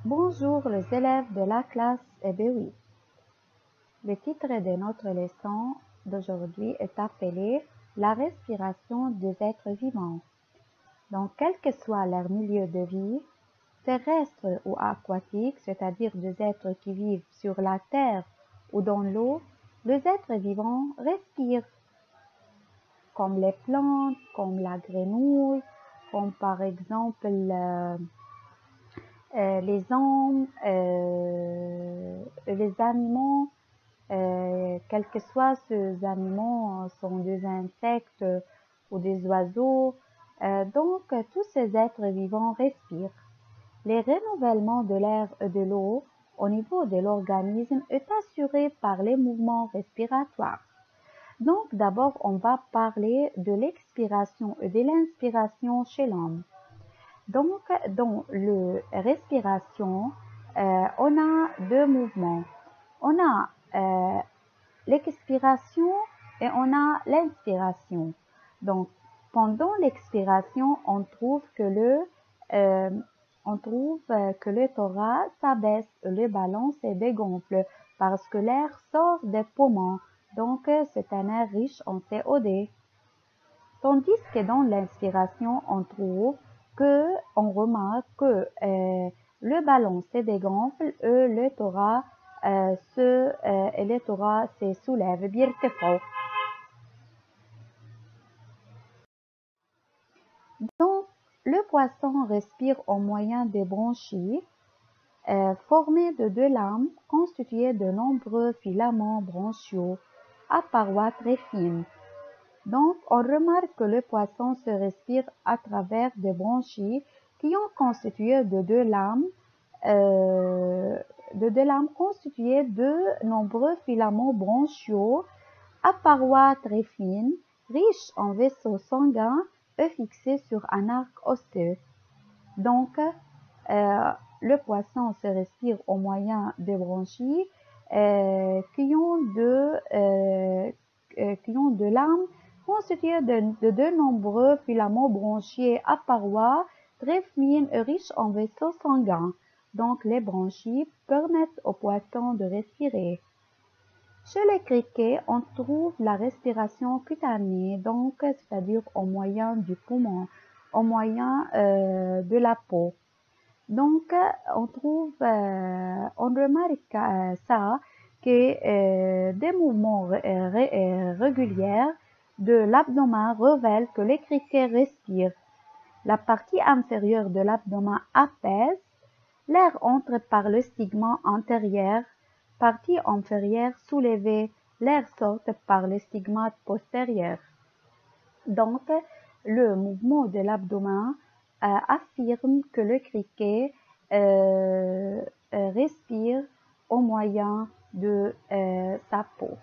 Bonjour les élèves de la classe EB8. Le titre de notre leçon d'aujourd'hui est appelé La respiration des êtres vivants. Donc, quel que soit leur milieu de vie, terrestre ou aquatique, c'est-à-dire des êtres qui vivent sur la terre ou dans l'eau, les êtres vivants respirent, comme les plantes, comme la grenouille, comme par exemple les hommes, les animaux, quels que soient ces animaux, sont des insectes ou des oiseaux. Donc, tous ces êtres vivants respirent. Les renouvellements de l'air et de l'eau au niveau de l'organisme est assuré par les mouvements respiratoires. Donc, d'abord, on va parler de l'expiration et de l'inspiration chez l'homme. Donc, dans la respiration, on a deux mouvements. On a l'expiration et on a l'inspiration. Donc, pendant l'expiration, on trouve que le thorax s'abaisse, le ballon se dégonfle parce que l'air sort des poumons. Donc, c'est un air riche en CO2. Tandis que dans l'inspiration, on remarque que le ballon se dégonfle et le thorax se soulève, بيرتفعوا. Donc, le poisson respire au moyen des bronchies formées de deux lames constituées de nombreux filaments bronchiaux à parois très fines. Donc, on remarque que le poisson se respire à travers des bronchies qui sont constituées de deux lames constituées de nombreux filaments bronchiaux à parois très fines, riches en vaisseaux sanguins et fixés sur un arc osseux. Donc, le poisson se respire au moyen des bronchies qui ont deux lames constituées de nombreux filaments bronchiés à parois très fines et riches en vaisseaux sanguins. Donc, les bronchies permettent au poisson de respirer. Chez les criquets, on trouve la respiration cutanée, donc c'est-à-dire au moyen du poumon, au moyen de la peau. Donc, on remarque ça que des mouvements réguliers de l'abdomen révèlent que les criquets respirent. La partie inférieure de l'abdomen apaise, l'air entre par le stigma antérieur, partie inférieure soulevée, l'air sort par le stigmate postérieur. Donc, le mouvement de l'abdomen affirme que le criquet respire au moyen de sa peau.